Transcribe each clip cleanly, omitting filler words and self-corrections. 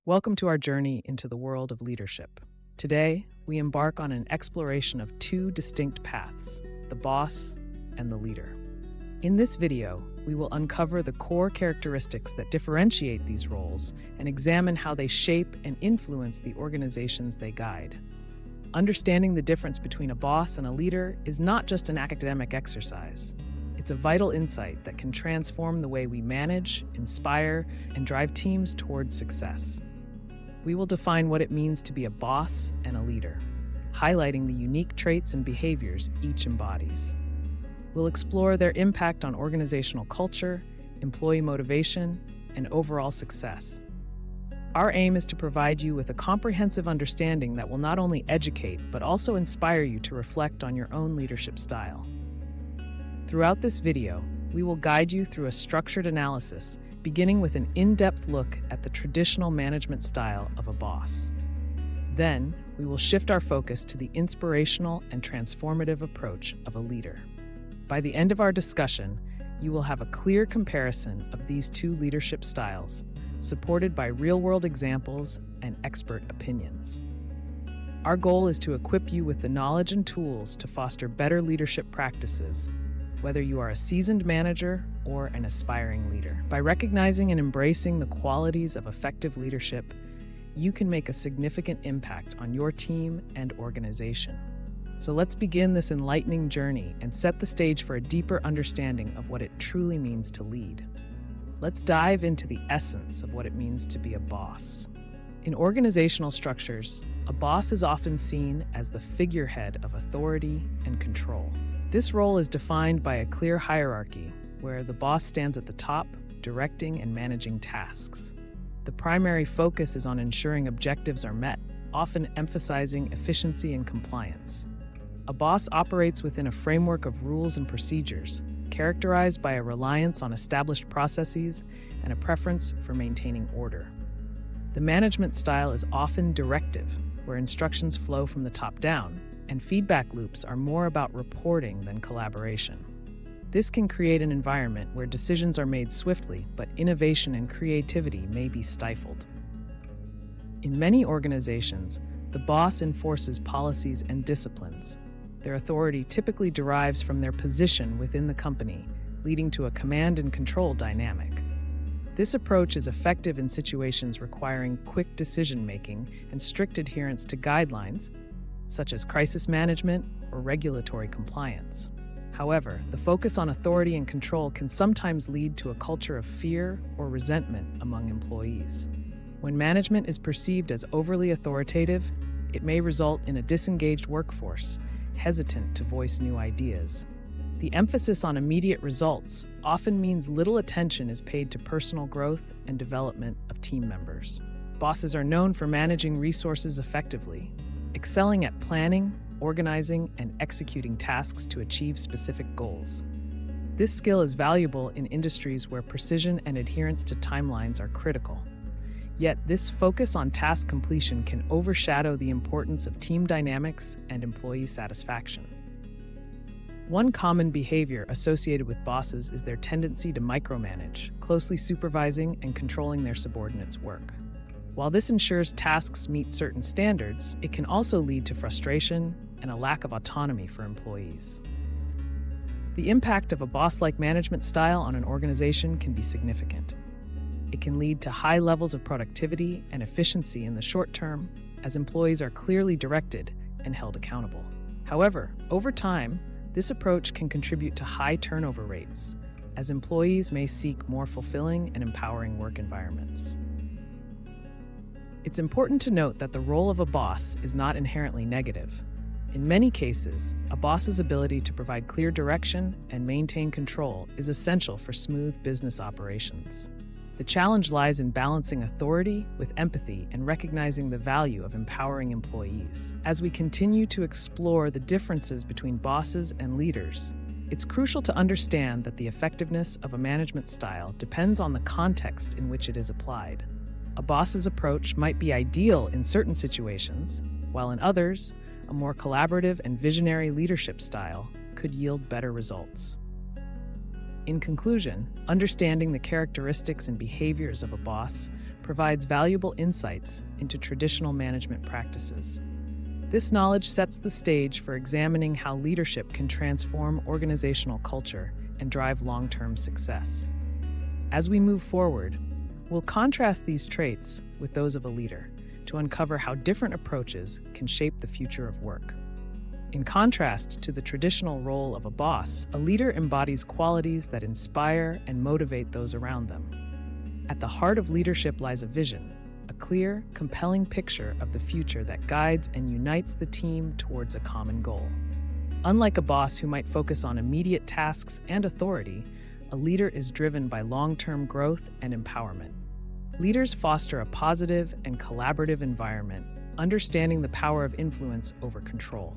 Welcome to our journey into the world of leadership. Today, we embark on an exploration of two distinct paths, the boss and the leader. In this video, we will uncover the core characteristics that differentiate these roles and examine how they shape and influence the organizations they guide. Understanding the difference between a boss and a leader is not just an academic exercise. It's a vital insight that can transform the way we manage, inspire, and drive teams towards success. We will define what it means to be a boss and a leader, highlighting the unique traits and behaviors each embodies. We'll explore their impact on organizational culture, employee motivation, and overall success. Our aim is to provide you with a comprehensive understanding that will not only educate, but also inspire you to reflect on your own leadership style. Throughout this video, we will guide you through a structured analysis, beginning with an in-depth look at the traditional management style of a boss. Then, we will shift our focus to the inspirational and transformative approach of a leader. By the end of our discussion, you will have a clear comparison of these two leadership styles, supported by real-world examples and expert opinions. Our goal is to equip you with the knowledge and tools to foster better leadership practices, whether you are a seasoned manager or an aspiring leader. By recognizing and embracing the qualities of effective leadership, you can make a significant impact on your team and organization. So let's begin this enlightening journey and set the stage for a deeper understanding of what it truly means to lead. Let's dive into the essence of what it means to be a boss. In organizational structures, a boss is often seen as the figurehead of authority and control. This role is defined by a clear hierarchy, where the boss stands at the top, directing and managing tasks. The primary focus is on ensuring objectives are met, often emphasizing efficiency and compliance. A boss operates within a framework of rules and procedures, characterized by a reliance on established processes and a preference for maintaining order. The management style is often directive, where instructions flow from the top down, and feedback loops are more about reporting than collaboration. This can create an environment where decisions are made swiftly, but innovation and creativity may be stifled. In many organizations, the boss enforces policies and disciplines. Their authority typically derives from their position within the company, leading to a command and control dynamic. This approach is effective in situations requiring quick decision-making and strict adherence to guidelines, such as crisis management or regulatory compliance. However, the focus on authority and control can sometimes lead to a culture of fear or resentment among employees. When management is perceived as overly authoritative, it may result in a disengaged workforce, hesitant to voice new ideas. The emphasis on immediate results often means little attention is paid to personal growth and development of team members. Bosses are known for managing resources effectively, excelling at planning, organizing, and executing tasks to achieve specific goals. This skill is valuable in industries where precision and adherence to timelines are critical. Yet, this focus on task completion can overshadow the importance of team dynamics and employee satisfaction. One common behavior associated with bosses is their tendency to micromanage, closely supervising and controlling their subordinates' work. While this ensures tasks meet certain standards, it can also lead to frustration and a lack of autonomy for employees. The impact of a boss-like management style on an organization can be significant. It can lead to high levels of productivity and efficiency in the short term, as employees are clearly directed and held accountable. However, over time, this approach can contribute to high turnover rates, as employees may seek more fulfilling and empowering work environments. It's important to note that the role of a boss is not inherently negative. In many cases, a boss's ability to provide clear direction and maintain control is essential for smooth business operations. The challenge lies in balancing authority with empathy and recognizing the value of empowering employees. As we continue to explore the differences between bosses and leaders, it's crucial to understand that the effectiveness of a management style depends on the context in which it is applied. A boss's approach might be ideal in certain situations, while in others, a more collaborative and visionary leadership style could yield better results. In conclusion, understanding the characteristics and behaviors of a boss provides valuable insights into traditional management practices. This knowledge sets the stage for examining how leadership can transform organizational culture and drive long-term success. As we move forward, we'll contrast these traits with those of a leader to uncover how different approaches can shape the future of work. In contrast to the traditional role of a boss, a leader embodies qualities that inspire and motivate those around them. At the heart of leadership lies a vision, a clear, compelling picture of the future that guides and unites the team towards a common goal. Unlike a boss who might focus on immediate tasks and authority, a leader is driven by long-term growth and empowerment. Leaders foster a positive and collaborative environment, understanding the power of influence over control.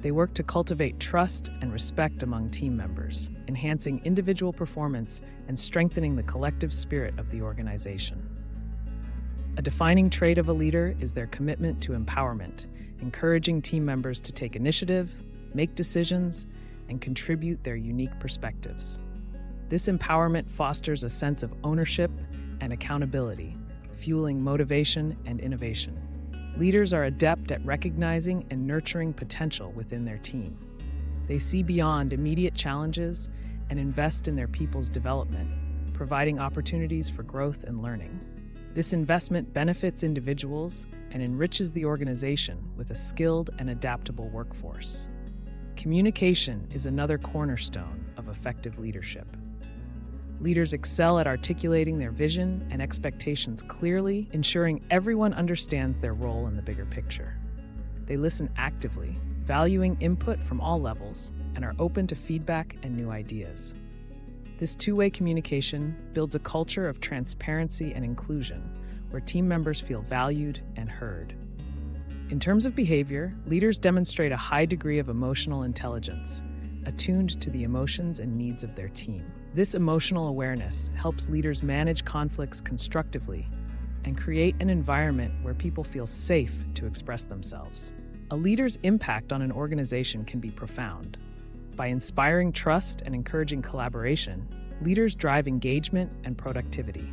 They work to cultivate trust and respect among team members, enhancing individual performance and strengthening the collective spirit of the organization. A defining trait of a leader is their commitment to empowerment, encouraging team members to take initiative, make decisions, and contribute their unique perspectives. This empowerment fosters a sense of ownership and accountability, fueling motivation and innovation. Leaders are adept at recognizing and nurturing potential within their team. They see beyond immediate challenges and invest in their people's development, providing opportunities for growth and learning. This investment benefits individuals and enriches the organization with a skilled and adaptable workforce. Communication is another cornerstone of effective leadership. Leaders excel at articulating their vision and expectations clearly, ensuring everyone understands their role in the bigger picture. They listen actively, valuing input from all levels, and are open to feedback and new ideas. This two-way communication builds a culture of transparency and inclusion, where team members feel valued and heard. In terms of behavior, leaders demonstrate a high degree of emotional intelligence, attuned to the emotions and needs of their team. This emotional awareness helps leaders manage conflicts constructively and create an environment where people feel safe to express themselves. A leader's impact on an organization can be profound. By inspiring trust and encouraging collaboration, leaders drive engagement and productivity.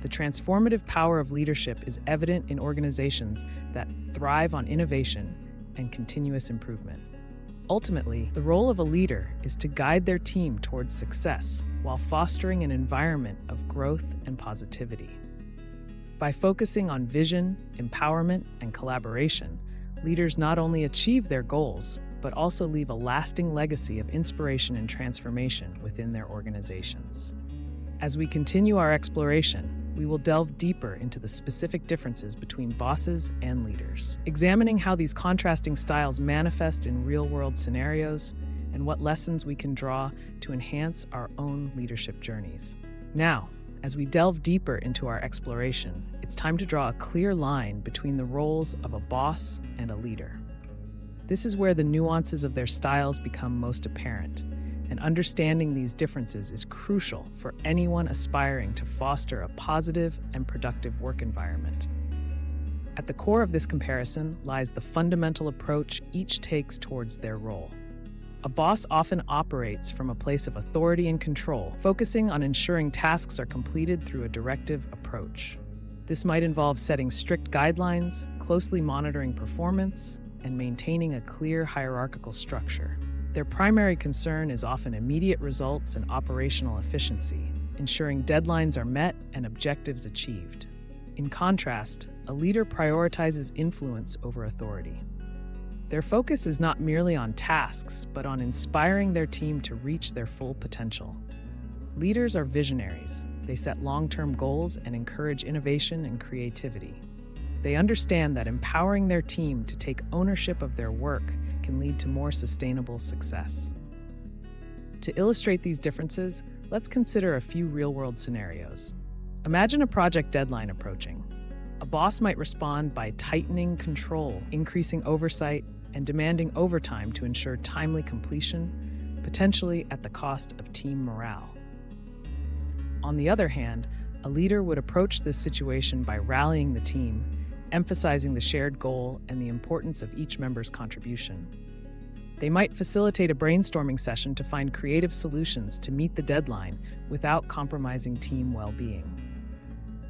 The transformative power of leadership is evident in organizations that thrive on innovation and continuous improvement. Ultimately, the role of a leader is to guide their team towards success while fostering an environment of growth and positivity. By focusing on vision, empowerment, and collaboration, leaders not only achieve their goals, but also leave a lasting legacy of inspiration and transformation within their organizations. As we continue our exploration, we will delve deeper into the specific differences between bosses and leaders, examining how these contrasting styles manifest in real-world scenarios and what lessons we can draw to enhance our own leadership journeys. Now, as we delve deeper into our exploration, it's time to draw a clear line between the roles of a boss and a leader. This is where the nuances of their styles become most apparent, and understanding these differences is crucial for anyone aspiring to foster a positive and productive work environment. At the core of this comparison lies the fundamental approach each takes towards their role. A boss often operates from a place of authority and control, focusing on ensuring tasks are completed through a directive approach. This might involve setting strict guidelines, closely monitoring performance, and maintaining a clear hierarchical structure. Their primary concern is often immediate results and operational efficiency, ensuring deadlines are met and objectives achieved. In contrast, a leader prioritizes influence over authority. Their focus is not merely on tasks, but on inspiring their team to reach their full potential. Leaders are visionaries. They set long-term goals and encourage innovation and creativity. They understand that empowering their team to take ownership of their work can lead to more sustainable success. To illustrate these differences, let's consider a few real-world scenarios. Imagine a project deadline approaching. A boss might respond by tightening control, increasing oversight, and demanding overtime to ensure timely completion, potentially at the cost of team morale. On the other hand, a leader would approach this situation by rallying the team, emphasizing the shared goal and the importance of each member's contribution. They might facilitate a brainstorming session to find creative solutions to meet the deadline without compromising team well-being.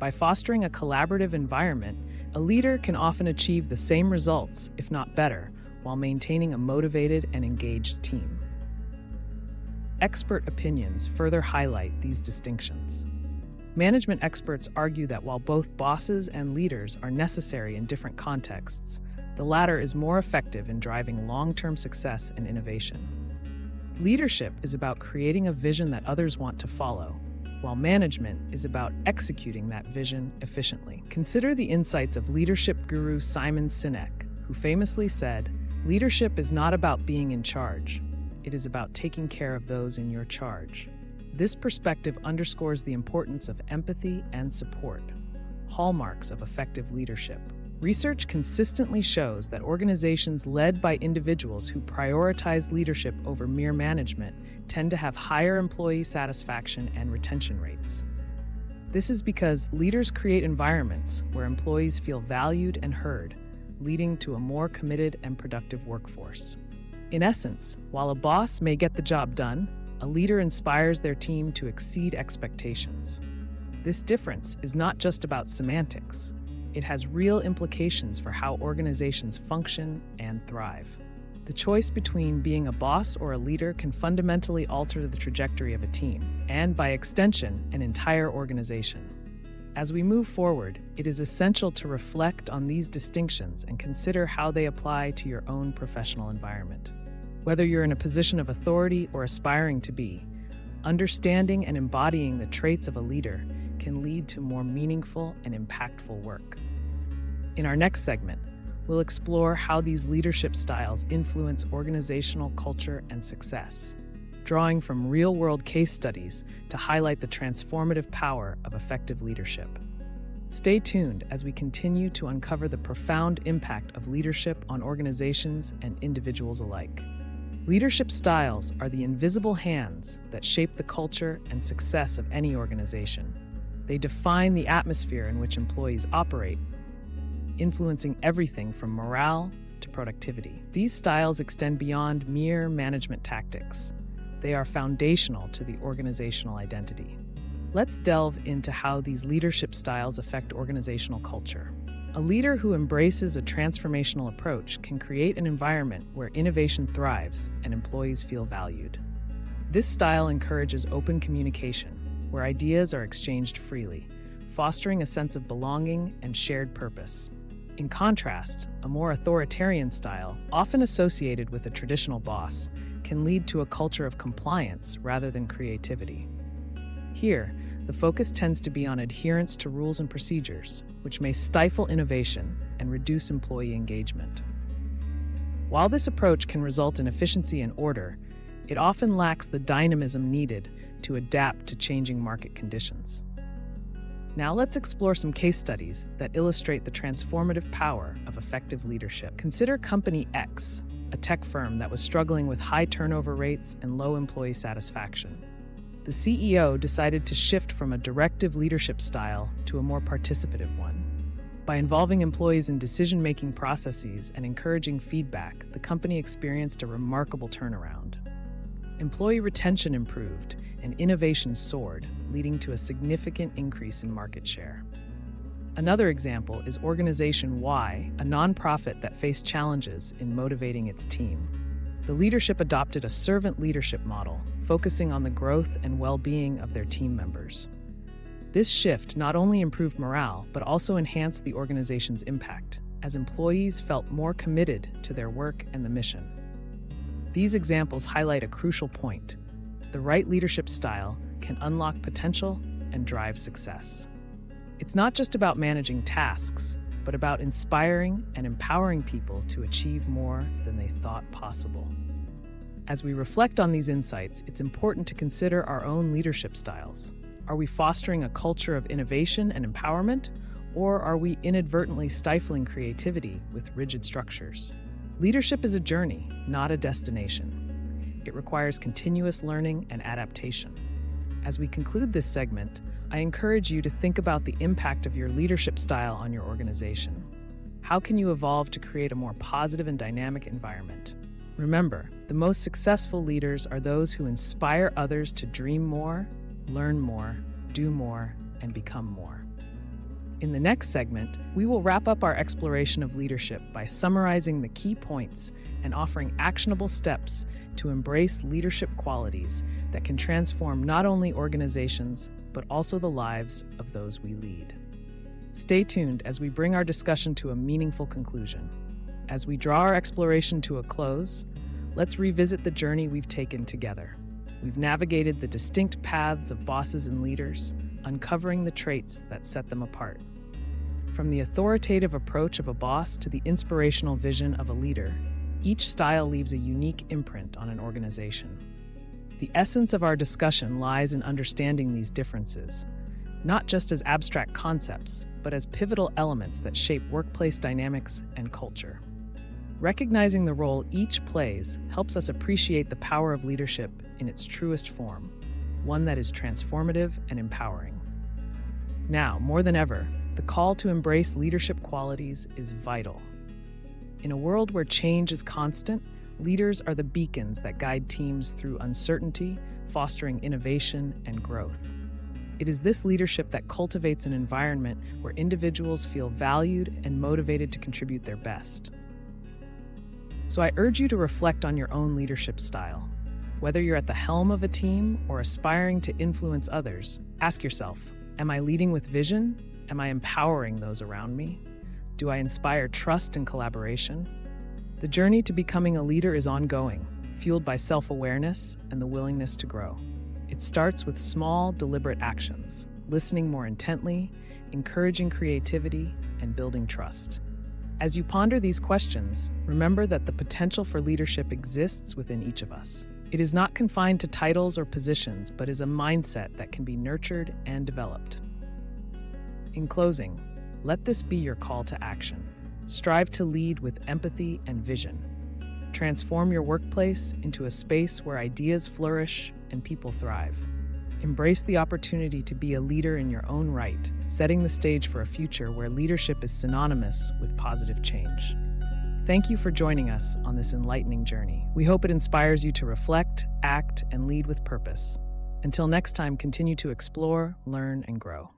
By fostering a collaborative environment, a leader can often achieve the same results, if not better, while maintaining a motivated and engaged team. Expert opinions further highlight these distinctions. Management experts argue that while both bosses and leaders are necessary in different contexts, the latter is more effective in driving long-term success and innovation. Leadership is about creating a vision that others want to follow, while management is about executing that vision efficiently. Consider the insights of leadership guru Simon Sinek, who famously said, "Leadership is not about being in charge. It is about taking care of those in your charge." This perspective underscores the importance of empathy and support, hallmarks of effective leadership. Research consistently shows that organizations led by individuals who prioritize leadership over mere management tend to have higher employee satisfaction and retention rates. This is because leaders create environments where employees feel valued and heard, leading to a more committed and productive workforce. In essence, while a boss may get the job done, a leader inspires their team to exceed expectations. This difference is not just about semantics. It has real implications for how organizations function and thrive. The choice between being a boss or a leader can fundamentally alter the trajectory of a team, and by extension, an entire organization. As we move forward, it is essential to reflect on these distinctions and consider how they apply to your own professional environment. Whether you're in a position of authority or aspiring to be, understanding and embodying the traits of a leader can lead to more meaningful and impactful work. In our next segment, we'll explore how these leadership styles influence organizational culture and success, drawing from real-world case studies to highlight the transformative power of effective leadership. Stay tuned as we continue to uncover the profound impact of leadership on organizations and individuals alike. Leadership styles are the invisible hands that shape the culture and success of any organization. They define the atmosphere in which employees operate, influencing everything from morale to productivity. These styles extend beyond mere management tactics. They are foundational to the organizational identity. Let's delve into how these leadership styles affect organizational culture. A leader who embraces a transformational approach can create an environment where innovation thrives and employees feel valued. This style encourages open communication, where ideas are exchanged freely, fostering a sense of belonging and shared purpose. In contrast, a more authoritarian style, often associated with a traditional boss, can lead to a culture of compliance rather than creativity. Here, the focus tends to be on adherence to rules and procedures, which may stifle innovation and reduce employee engagement. While this approach can result in efficiency and order, it often lacks the dynamism needed to adapt to changing market conditions. Now let's explore some case studies that illustrate the transformative power of effective leadership. Consider Company X, a tech firm that was struggling with high turnover rates and low employee satisfaction. The CEO decided to shift from a directive leadership style to a more participative one. By involving employees in decision-making processes and encouraging feedback, the company experienced a remarkable turnaround. Employee retention improved and innovation soared, leading to a significant increase in market share. Another example is Organization Y, a nonprofit that faced challenges in motivating its team. The leadership adopted a servant leadership model, focusing on the growth and well-being of their team members. This shift not only improved morale, but also enhanced the organization's impact, as employees felt more committed to their work and the mission. These examples highlight a crucial point. The right leadership style can unlock potential and drive success. It's not just about managing tasks, but about inspiring and empowering people to achieve more than they thought possible. As we reflect on these insights, it's important to consider our own leadership styles. Are we fostering a culture of innovation and empowerment, or are we inadvertently stifling creativity with rigid structures? Leadership is a journey, not a destination. It requires continuous learning and adaptation. As we conclude this segment, I encourage you to think about the impact of your leadership style on your organization. How can you evolve to create a more positive and dynamic environment? Remember, the most successful leaders are those who inspire others to dream more, learn more, do more, and become more. In the next segment, we will wrap up our exploration of leadership by summarizing the key points and offering actionable steps to embrace leadership qualities that can transform not only organizations, but also the lives of those we lead. Stay tuned as we bring our discussion to a meaningful conclusion. As we draw our exploration to a close, let's revisit the journey we've taken together. We've navigated the distinct paths of bosses and leaders, uncovering the traits that set them apart. From the authoritative approach of a boss to the inspirational vision of a leader, each style leaves a unique imprint on an organization. The essence of our discussion lies in understanding these differences, not just as abstract concepts, but as pivotal elements that shape workplace dynamics and culture. Recognizing the role each plays helps us appreciate the power of leadership in its truest form, one that is transformative and empowering. Now, more than ever, the call to embrace leadership qualities is vital. In a world where change is constant, leaders are the beacons that guide teams through uncertainty, fostering innovation and growth. It is this leadership that cultivates an environment where individuals feel valued and motivated to contribute their best. So I urge you to reflect on your own leadership style. Whether you're at the helm of a team or aspiring to influence others, ask yourself, am I leading with vision? Am I empowering those around me? Do I inspire trust and collaboration? The journey to becoming a leader is ongoing, fueled by self-awareness and the willingness to grow. It starts with small, deliberate actions, listening more intently, encouraging creativity, and building trust. As you ponder these questions, remember that the potential for leadership exists within each of us. It is not confined to titles or positions, but is a mindset that can be nurtured and developed. In closing, let this be your call to action. Strive to lead with empathy and vision. Transform your workplace into a space where ideas flourish and people thrive. Embrace the opportunity to be a leader in your own right, setting the stage for a future where leadership is synonymous with positive change. Thank you for joining us on this enlightening journey. We hope it inspires you to reflect, act, and lead with purpose. Until next time, continue to explore, learn, and grow.